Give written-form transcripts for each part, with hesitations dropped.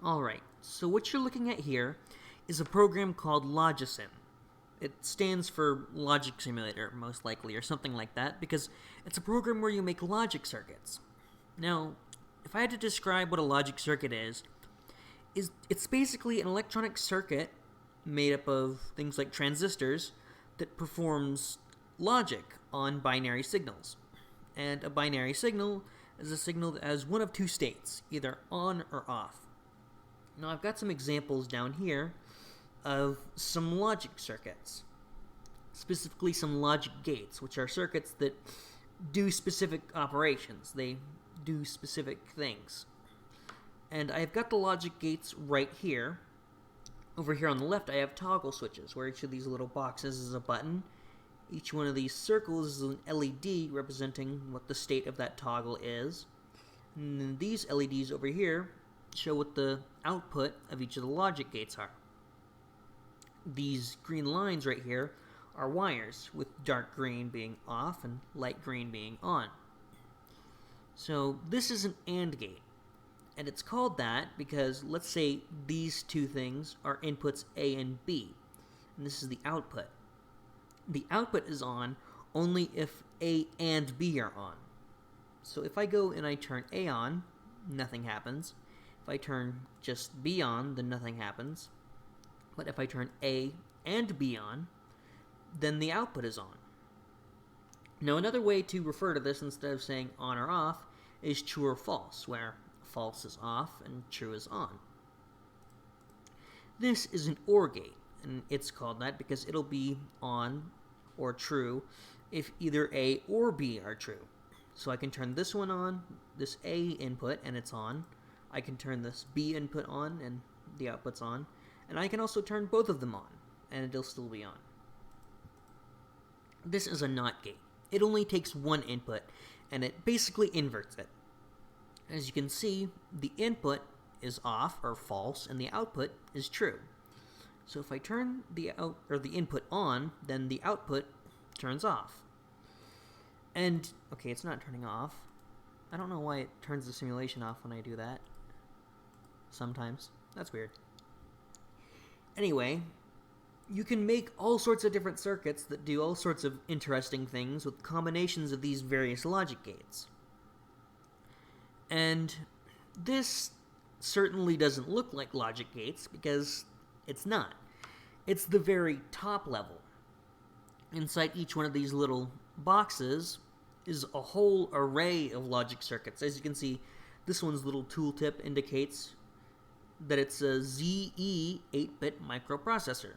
Alright, so what you're looking at here is a program called Logisim. It stands for Logic Simulator, most likely, or something like that, because it's a program where you make logic circuits. Now, if I had to describe what a logic circuit is it's basically an electronic circuit made up of things like transistors that performs logic on binary signals. And a binary signal is a signal that has one of two states, either on or off. Now I've got some examples down here of some logic circuits, specifically some logic gates, which are circuits that do specific operations. They do specific things. And I've got the logic gates right here. Over here on the left, I have toggle switches, where each of these little boxes is a button. Each one of these circles is an LED representing what the state of that toggle is. And then these LEDs over here show what the output of each of the logic gates are. These green lines right here are wires, with dark green being off and light green being on. So this is an AND gate. And it's called that because, let's say, these two things are inputs A and B. And this is the output. The output is on only if A and B are on. So if I go and I turn A on, nothing happens. If I turn just B on, then nothing happens. But if I turn A and B on, then the output is on. Now another way to refer to this instead of saying on or off is true or false, where false is off and true is on. This is an OR gate, and it's called that because it'll be on or true if either A or B are true. So I can turn this one on, this A input, and it's on. I can turn this B input on, and the output's on. And I can also turn both of them on, and it'll still be on. This is a NOT gate. It only takes one input, and it basically inverts it. As you can see, the input is off or false, and the output is true. So if I turn the input on, then the output turns off. And okay, it's not turning off. I don't know why it turns the simulation off when I do that. Sometimes. That's weird. Anyway, you can make all sorts of different circuits that do all sorts of interesting things with combinations of these various logic gates. And this certainly doesn't look like logic gates because it's not. It's the very top level. Inside each one of these little boxes is a whole array of logic circuits. As you can see, this one's little tooltip indicates that it's a ZE 8-bit microprocessor.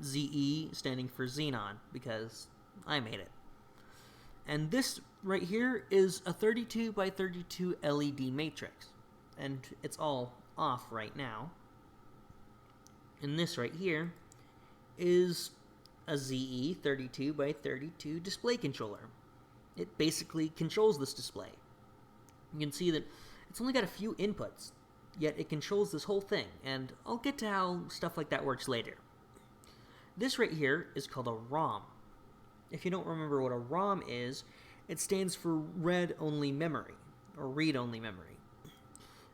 ZE standing for Xenon because I made it. And this right here is a 32 by 32 LED matrix. And it's all off right now. And this right here is a ZE 32 by 32 display controller. It basically controls this display. You can see that it's only got a few inputs, yet it controls this whole thing. And I'll get to how stuff like that works later. This right here is called a ROM. If you don't remember what a ROM is, it stands for read-only memory, or read-only memory.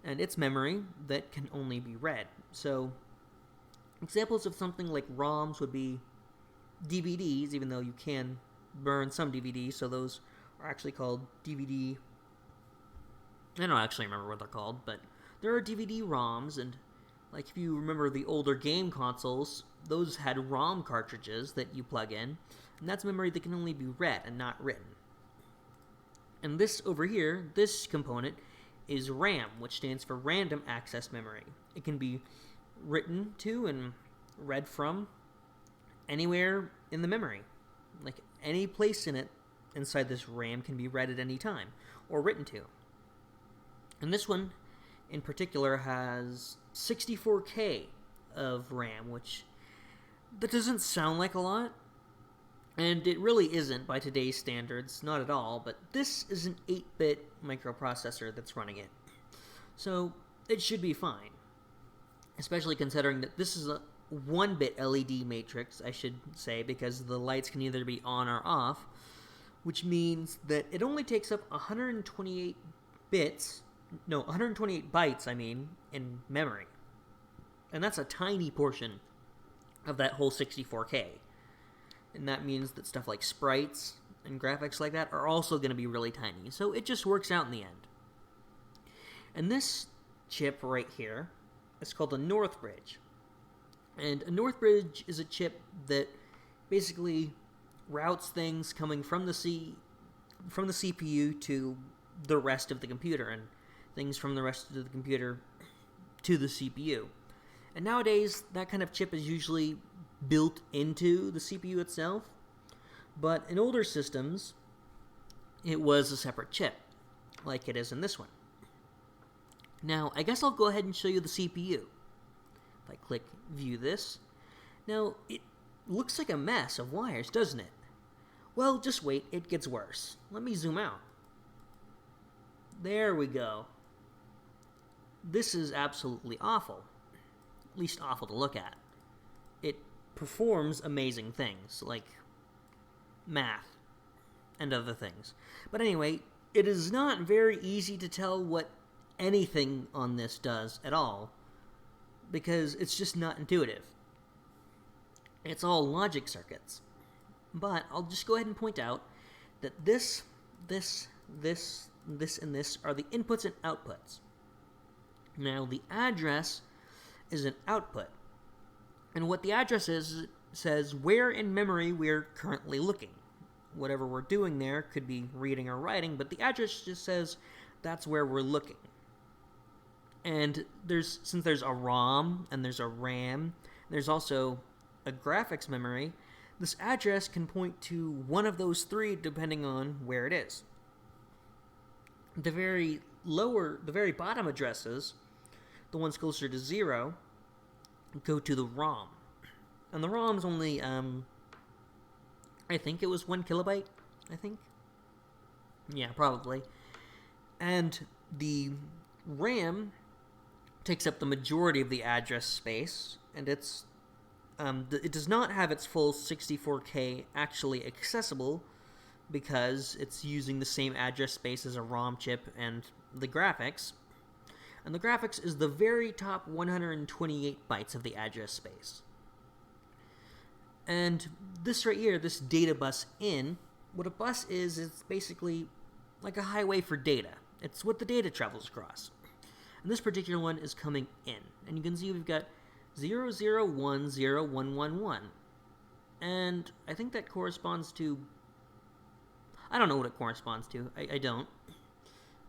And it's memory that can only be read. So, examples of something like ROMs would be DVDs, even though you can burn some DVDs, so those are actually called DVD... I don't actually remember what they're called, but there are DVD ROMs, and like if you remember the older game consoles, those had ROM cartridges that you plug in, and that's memory that can only be read and not written. And this over here, this component, is RAM, which stands for Random Access Memory. It can be written to and read from anywhere in the memory. Like any place in it inside this RAM can be read at any time, or written to. And this one in particular has 64K of RAM, which that doesn't sound like a lot, and it really isn't by today's standards, not at all, but this is an 8-bit microprocessor that's running it. So it should be fine, especially considering that this is a 1-bit LED matrix, I should say, because the lights can either be on or off, which means that it only takes up 128 bytes, in memory. And that's a tiny portion of that whole 64K. And that means that stuff like sprites and graphics like that are also going to be really tiny. So it just works out in the end. And this chip right here is called a Northbridge. And a Northbridge is a chip that basically routes things coming from the CPU to the rest of the computer, and things from the rest of the computer to the CPU. And nowadays, that kind of chip is usually built into the CPU itself, but in older systems, it was a separate chip, like it is in this one. Now, I guess I'll go ahead and show you the CPU. If I click View This, now it looks like a mess of wires, doesn't it? Well, just wait, it gets worse. Let me zoom out. There we go. This is absolutely awful. At least awful to look at. It performs amazing things, like math and other things. But anyway, it is not very easy to tell what anything on this does at all, because it's just not intuitive. It's all logic circuits. But I'll just go ahead and point out that this, and this are the inputs and outputs. Now, the address is an output. And what the address is, it says where in memory we're currently looking. Whatever we're doing there could be reading or writing, but the address just says that's where we're looking. And since there's a ROM and there's a RAM, there's also a graphics memory, this address can point to one of those three depending on where it is. The very bottom addresses, the ones closer to 0, go to the ROM. And the ROM's only, I think it was 1 kilobyte, I think? Yeah, probably. And the RAM takes up the majority of the address space, and it does not have its full 64K actually accessible because it's using the same address space as a ROM chip and the graphics. And the graphics is the very top 128 bytes of the address space. And this right here, this data bus in, what a bus is, it's basically like a highway for data. It's what the data travels across. And this particular one is coming in. And you can see we've got 00101111. And I think that corresponds to... I don't know what it corresponds to. I don't.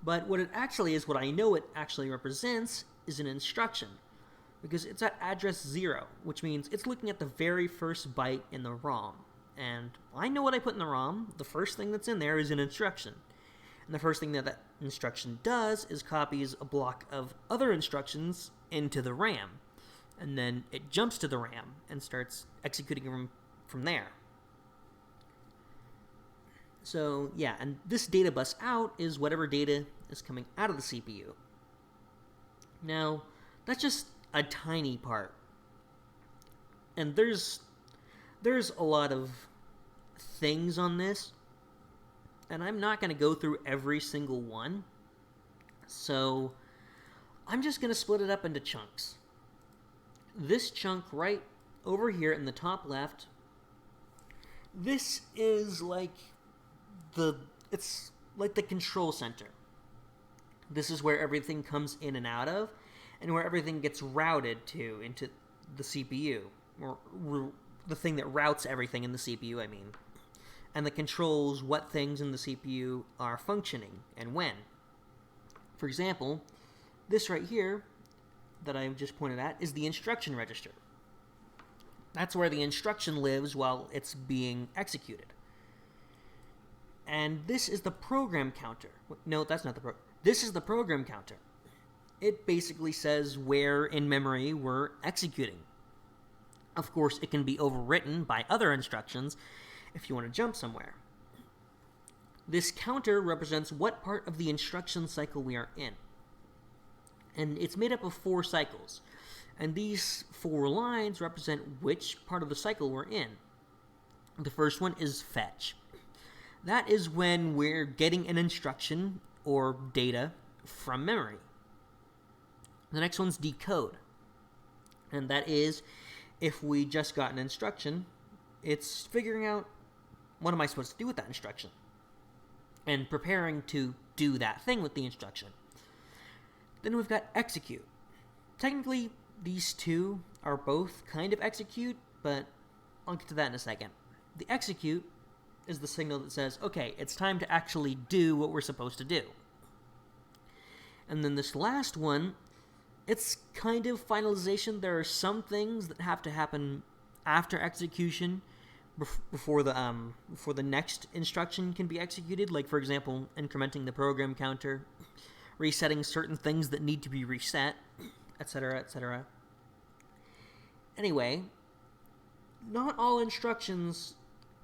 But what it actually is, what I know it actually represents, is an instruction. Because it's at address 0, which means it's looking at the very first byte in the ROM. And I know what I put in the ROM. The first thing that's in there is an instruction. And the first thing that instruction does is copies a block of other instructions into the RAM. And then it jumps to the RAM and starts executing from there. So, yeah, and this data bus out is whatever data is coming out of the CPU. Now, that's just a tiny part. And there's a lot of things on this, and I'm not going to go through every single one. So, I'm just going to split it up into chunks. This chunk right over here in the top left, this is it's like the control center. This is where everything comes in and out of, and where everything gets routed into the CPU, or the thing that routes everything in the CPU, I mean, and that controls what things in the CPU are functioning and when. For example, this right here that I just pointed at is the instruction register. That's where the instruction lives while it's being executed. And this is the program counter. No, that's not the program. This is the program counter. It basically says where in memory we're executing. Of course, it can be overwritten by other instructions if you want to jump somewhere. This counter represents what part of the instruction cycle we are in. And it's made up of 4 cycles. And these 4 lines represent which part of the cycle we're in. The first one is fetch. That is when we're getting an instruction or data from memory. The next one's decode. And that is, if we just got an instruction, it's figuring out what am I supposed to do with that instruction and preparing to do that thing with the instruction. Then we've got execute. Technically, these two are both kind of execute, but I'll get to that in a second. The execute is the signal that says, okay, it's time to actually do what we're supposed to do. And then this last one, it's kind of finalization. There are some things that have to happen after execution before the next instruction can be executed. Like, for example, incrementing the program counter, resetting certain things that need to be reset, etc., etc. Anyway, not all instructions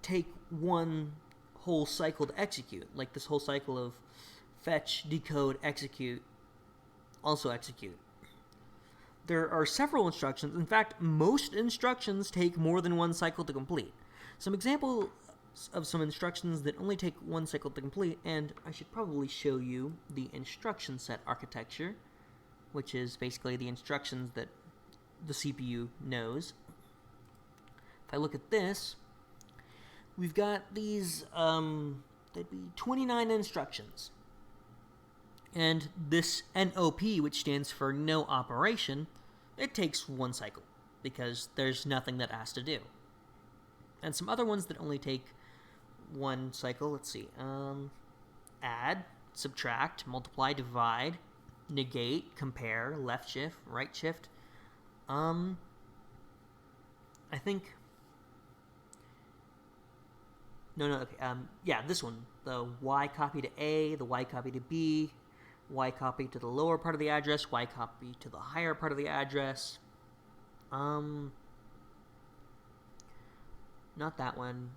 take one whole cycle to execute. Like this whole cycle of fetch, decode, execute, also execute. There are several instructions. In fact, most instructions take more than one cycle to complete. Some examples of some instructions that only take one cycle to complete, and I should probably show you the instruction set architecture, which is basically the instructions that the CPU knows. If I look at this, we've got these, there'd be 29 instructions. And this NOP, which stands for no operation, it takes one cycle, because there's nothing that has to do. And some other ones that only take one cycle, let's see, add, subtract, multiply, divide, negate, compare, left shift, right shift. I think, yeah, this one, the Y copy to A, the Y copy to B, Y copy to the lower part of the address, Y copy to the higher part of the address. Not that one.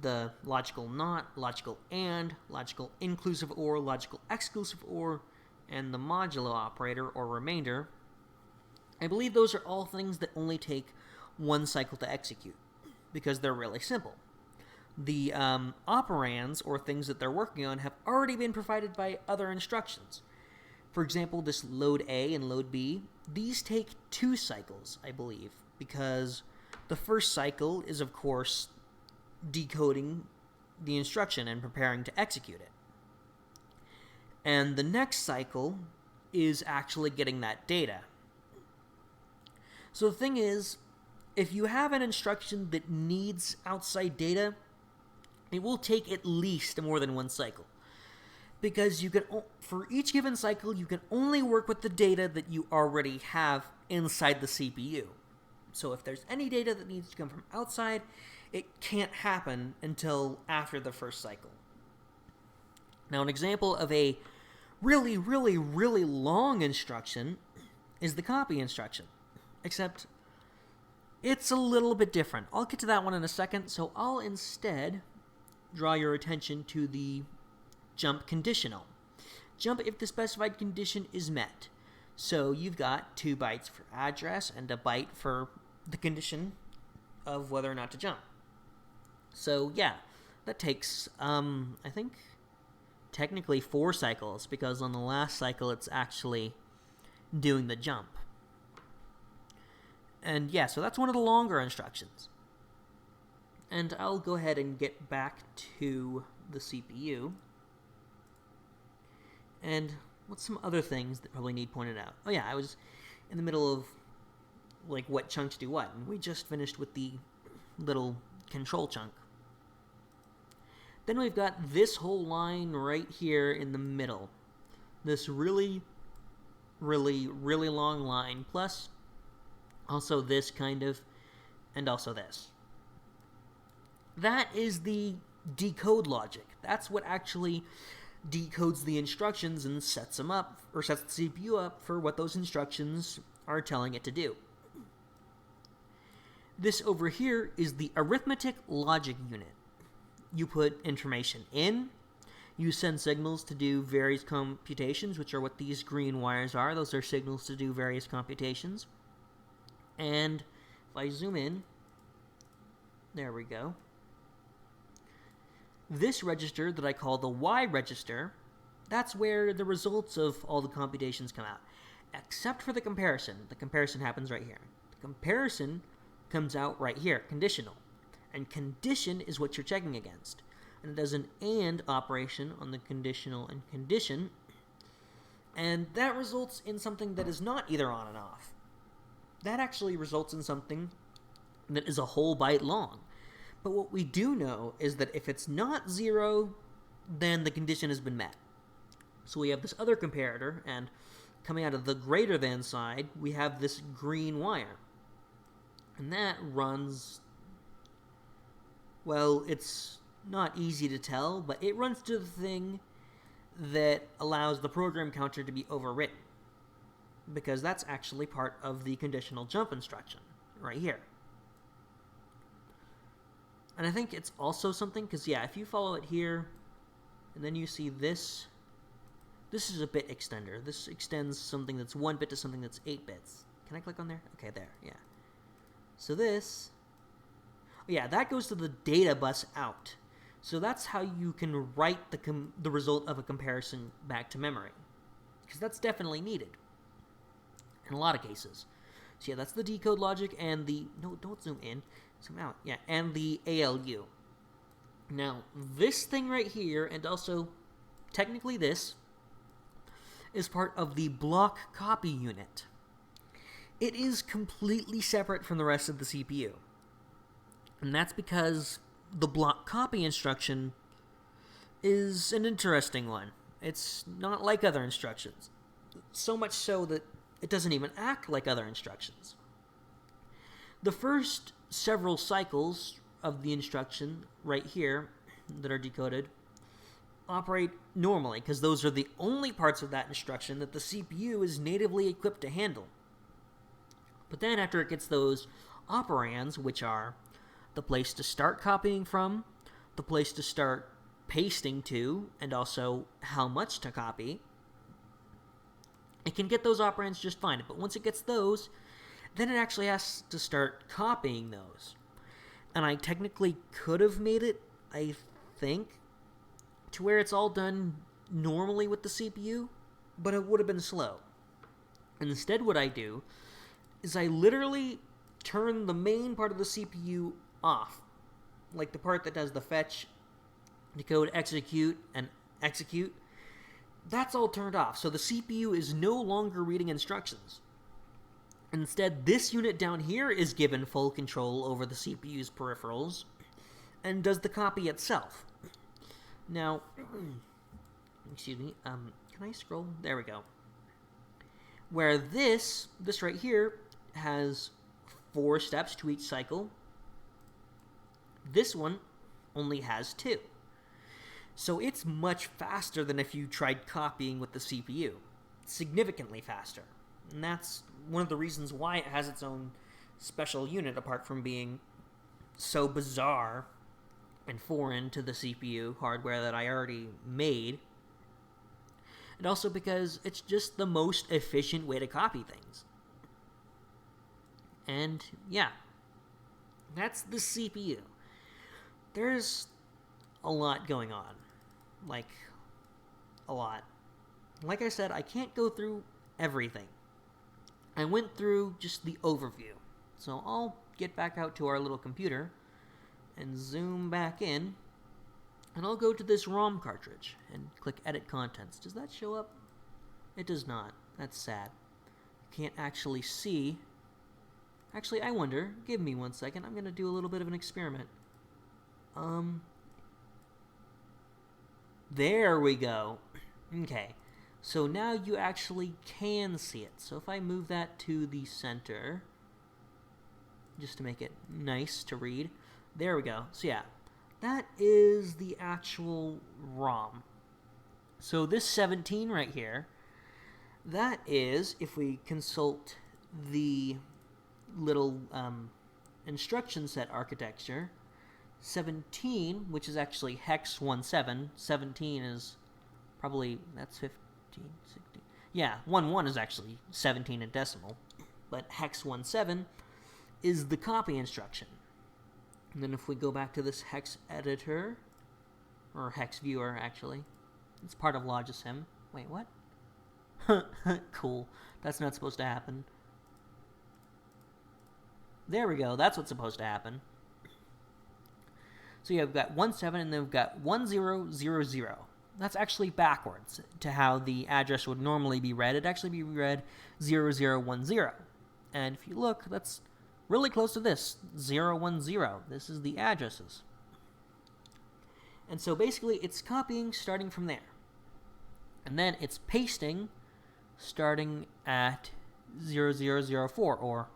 The logical not, logical and, logical inclusive or, logical exclusive or, and the modulo operator or remainder. I believe those are all things that only take one cycle to execute, because they're really simple. The operands, or things that they're working on, have already been provided by other instructions. For example, this load A and load B, these take 2 cycles, I believe, because the first cycle is, of course, decoding the instruction and preparing to execute it. And the next cycle is actually getting that data. So the thing is, if you have an instruction that needs outside data, it will take at least more than one cycle. Because you can, for each given cycle, you can only work with the data that you already have inside the CPU. So if there's any data that needs to come from outside, it can't happen until after the first cycle. Now, an example of a really, really, really long instruction is the copy instruction. Except, it's a little bit different. I'll get to that one in a second, so I'll instead draw your attention to the jump conditional. Jump if the specified condition is met. So you've got 2 bytes for address and a byte for the condition of whether or not to jump. So yeah, that takes, I think, technically 4 cycles, because on the last cycle it's actually doing the jump. And yeah, so that's one of the longer instructions. And I'll go ahead and get back to the CPU. And what's some other things that probably need pointed out? Oh yeah, I was in the middle of, like, what chunk to do what, and we just finished with the little control chunk. Then we've got this whole line right here in the middle. This really, really, really long line, plus also this kind of, and also this. That is the decode logic. That's what actually decodes the instructions and sets them up, or sets the CPU up for what those instructions are telling it to do. This over here is the arithmetic logic unit. You put information in, you send signals to do various computations, which are what these green wires are. Those are signals to do various computations. And if I zoom in, there we go. This register that I call the Y register, that's where the results of all the computations come out. except for the comparison. The comparison happens right here. The comparison comes out right here, conditional. And condition is what you're checking against. And it does an AND operation on the conditional and condition, and that results in something that is not either on and off. That actually results in something that is a whole byte long. But what we do know is that if it's not 0, then the condition has been met. So we have this other comparator, and coming out of the greater than side, we have this green wire. And that runs, well, it's not easy to tell, but it runs to the thing that allows the program counter to be overwritten, because that's actually part of the conditional jump instruction right here. And I think it's also something, because yeah, if you follow it here and then you see this is a bit extender. This extends something that's 1 bit to something that's 8 bits. Can I click on there? Okay, there, yeah. So this, yeah, that goes to the data bus out. So that's how you can write the result of a comparison back to memory, because that's definitely needed in a lot of cases. So yeah, that's the decode logic and the, no, don't zoom in, zoom out, yeah, and the ALU. Now, this thing right here, and also technically this, is part of the block copy unit. It is completely separate from the rest of the CPU. And that's because the block copy instruction is an interesting one. It's not like other instructions. So much so that it doesn't even act like other instructions. The first several cycles of the instruction right here that are decoded operate normally, because those are the only parts of that instruction that the CPU is natively equipped to handle. But then after it gets those operands, which are the place to start copying from, the place to start pasting to, and also how much to copy, it can get those operands just fine. But once it gets those, then it actually has to start copying those. And I technically could have made it, I think, to where it's all done normally with the CPU, but it would have been slow. And instead what I do is I literally turn the main part of the CPU off, like the part that does the fetch, decode, execute, and execute. That's all turned off, so the CPU is no longer reading instructions. Instead, this unit down here is given full control over the CPU's peripherals and does the copy itself. Now, excuse me, can I scroll? There we go. Where this right here has 4 steps to each cycle, this one only has 2. So it's much faster than if you tried copying with the CPU. Significantly faster. And that's one of the reasons why it has its own special unit, apart from being so bizarre and foreign to the CPU hardware that I already made. And also because it's just the most efficient way to copy things. And yeah, that's the CPU. There's a lot going on. Like, a lot. Like I said, I can't go through everything. I went through just the overview. So I'll get back out to our little computer and zoom back in, and I'll go to this ROM cartridge and click Edit Contents. Does that show up? It does not. That's sad. Can't actually see. Actually, I wonder. Give me 1 second. I'm going to do a little bit of an experiment. There we go. Okay. So now you actually can see it. So if I move that to the center, just to make it nice to read, there we go. So yeah, that is the actual ROM. So this 17 right here, that is, if we consult the little instruction set architecture, 17, which is actually hex 17, 17 is probably, that's 15, 16. Yeah, 11 is actually 17 in decimal, but hex 17 is the copy instruction. And then if we go back to this hex editor, or hex viewer actually, it's part of Logisim. Wait, what? Cool. That's not supposed to happen. There we go. That's what's supposed to happen. So yeah, we've got 17 and then we've got 1000. That's actually backwards to how the address would normally be read. It'd actually be read 0010. And if you look, that's really close to this, 010. This is the addresses. And so basically it's copying starting from there. And then it's pasting starting at 0004 or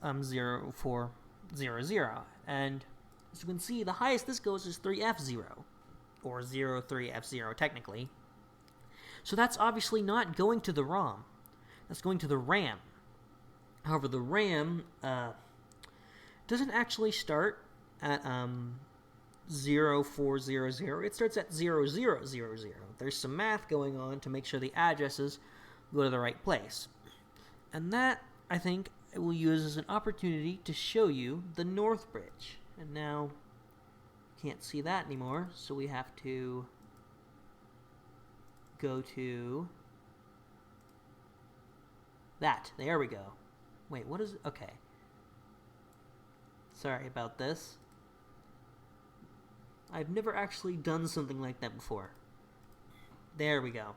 0400. And as you can see, the highest this goes is 3F0 or 03F0 technically. So that's obviously not going to the ROM. That's going to the RAM. However, the RAM doesn't actually start at 0400. It starts at 0000. There's some math going on to make sure the addresses go to the right place. And that, I think, I will use as an opportunity to show you the North Bridge. And now, can't see that anymore, so we have to go to that. There we go. Wait, what is it? Okay. Sorry about this. I've never actually done something like that before. There we go.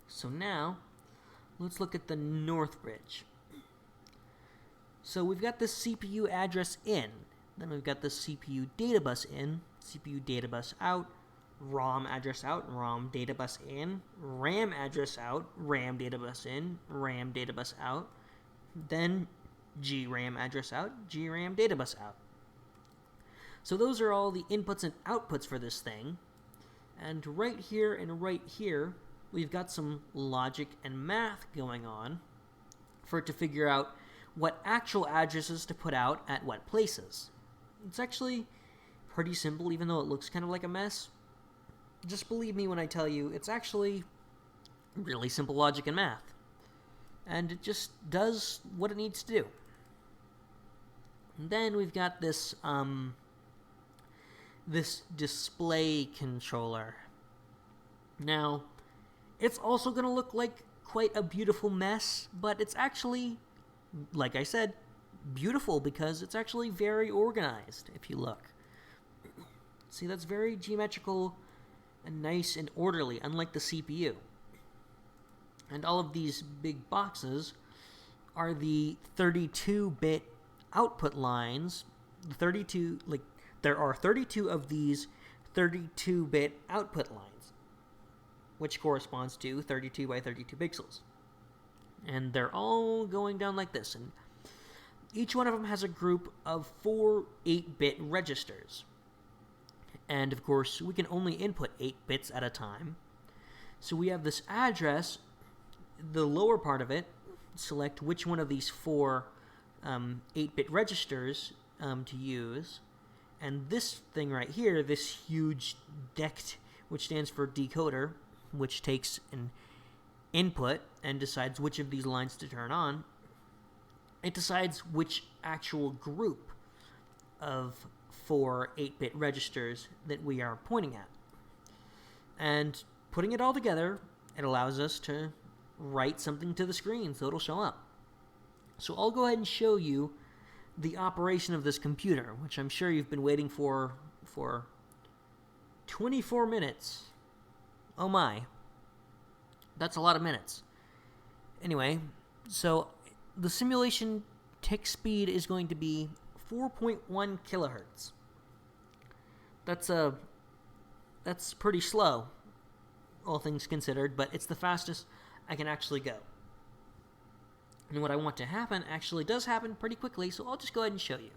So now, let's look at the North Bridge. So we've got this CPU address in, then we've got the CPU data bus in, CPU data bus out, ROM address out, ROM data bus in, RAM address out, RAM data bus in, RAM data bus out, then GRAM address out, GRAM data bus out. So those are all the inputs and outputs for this thing. And right here and right here, we've got some logic and math going on for it to figure out what actual addresses to put out at what places. It's actually pretty simple, even though it looks kind of like a mess. Just believe me when I tell you, it's actually really simple logic and math. And it just does what it needs to do. And then we've got this this display controller. Now, it's also going to look like quite a beautiful mess, but it's actually, like I said, beautiful because it's actually very organized, if you look. See, that's very geometrical and nice and orderly, unlike the CPU. And all of these big boxes are the 32-bit output lines. There are 32 of these 32-bit output lines, which corresponds to 32 by 32 pixels. And they're all going down like this. And each one of them has a group of 4 8-bit registers. And of course, we can only input 8 bits at a time. So we have this address, the lower part of it, select which one of these 4 8-bit registers to use. And this thing right here, this huge DECT, which stands for decoder, which takes an input and decides which of these lines to turn on, it decides which actual group of 4 8-bit registers that we are pointing at. And putting it all together, it allows us to write something to the screen so it'll show up. So I'll go ahead and show you the operation of this computer, which I'm sure you've been waiting for 24 minutes. Oh my. That's a lot of minutes. Anyway, so the simulation tick speed is going to be 4.1 kilohertz. That's pretty slow, all things considered, but it's the fastest I can actually go. And what I want to happen actually does happen pretty quickly, so I'll just go ahead and show you.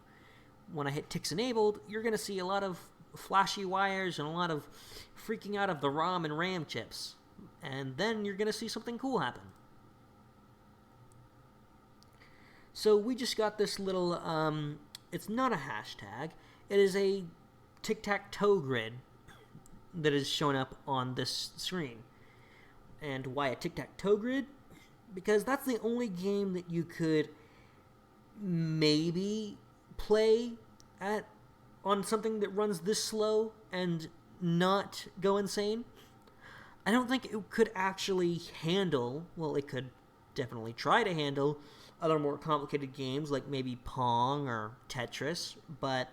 When I hit ticks enabled, you're going to see a lot of flashy wires and a lot of freaking out of the ROM and RAM chips. And then you're going to see something cool happen. So we just got this little, it's not a hashtag, it is a tic-tac-toe grid that is showing up on this screen. And why a tic-tac-toe grid? Because that's the only game that you could maybe play on something that runs this slow and not go insane. I don't think it could actually handle, well, it could definitely try to handle other more complicated games like maybe Pong or Tetris, but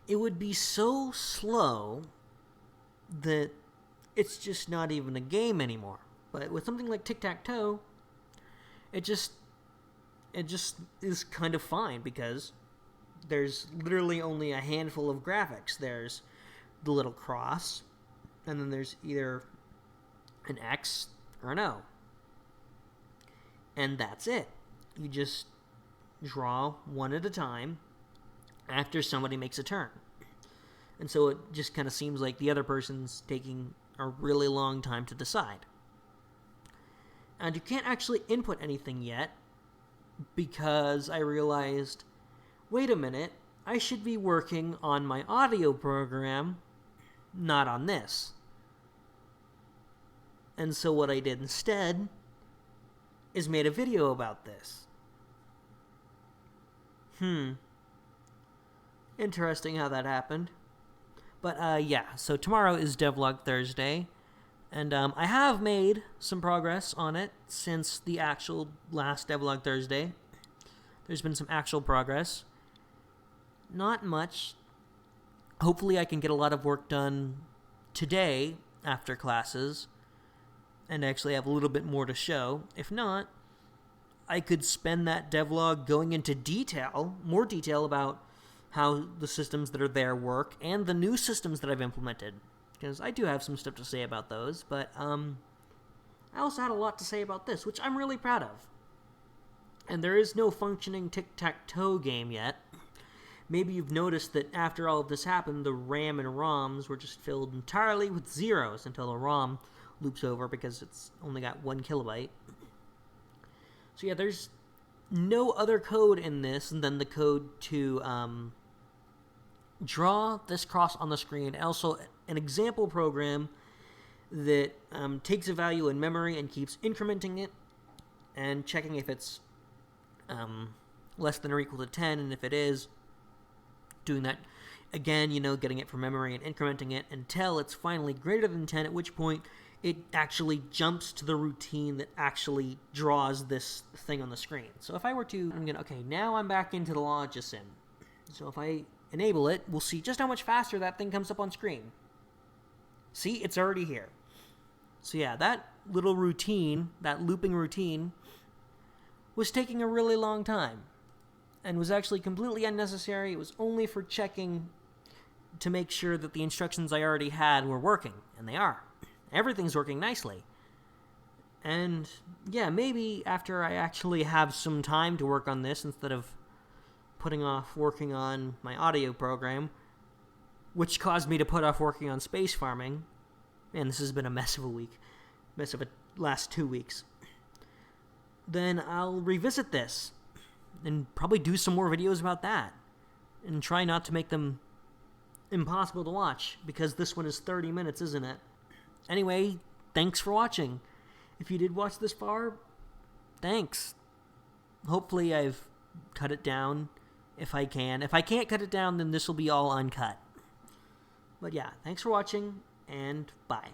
it would be so slow that it's just not even a game anymore. But with something like tic-tac-toe, it just is kind of fine because there's literally only a handful of graphics. There's the little cross, and then there's either an X or an O. And that's it. You just draw one at a time after somebody makes a turn. And so it just kind of seems like the other person's taking a really long time to decide. And you can't actually input anything yet because I realized, wait a minute, I should be working on my audio program, not on this. And so what I did instead is made a video about this. Interesting how that happened. But yeah, so tomorrow is Devlog Thursday, and I have made some progress on it since the actual last Devlog Thursday. There's been some actual progress. Not much. Hopefully I can get a lot of work done today after classes and actually have a little bit more to show. If not, I could spend that devlog going into more detail about how the systems that are there work and the new systems that I've implemented. Because I do have some stuff to say about those, but I also had a lot to say about this, which I'm really proud of. And there is no functioning tic-tac-toe game yet. Maybe you've noticed that after all of this happened, the RAM and ROMs were just filled entirely with zeros until the ROM loops over because it's only got 1 kilobyte. So yeah, there's no other code in this than the code to draw this cross on the screen. Also, an example program that takes a value in memory and keeps incrementing it and checking if it's less than or equal to 10, and if it is, doing that again, getting it from memory and incrementing it until it's finally greater than 10, at which point it actually jumps to the routine that actually draws this thing on the screen. So if I were to, now I'm back into the Logisim. So if I enable it, we'll see just how much faster that thing comes up on screen. See, it's already here. So yeah, that little routine, that looping routine, was taking a really long time and was actually completely unnecessary. It was only for checking to make sure that the instructions I already had were working, and they are. Everything's working nicely. And yeah, maybe after I actually have some time to work on this instead of putting off working on my audio program, which caused me to put off working on space farming. Man, this has been a mess of a last 2 weeks. Then I'll revisit this and probably do some more videos about that and try not to make them impossible to watch because this one is 30 minutes, isn't it? Anyway, thanks for watching. If you did watch this far, thanks. Hopefully I've cut it down if I can. If I can't cut it down, then this will be all uncut. But yeah, thanks for watching, and bye.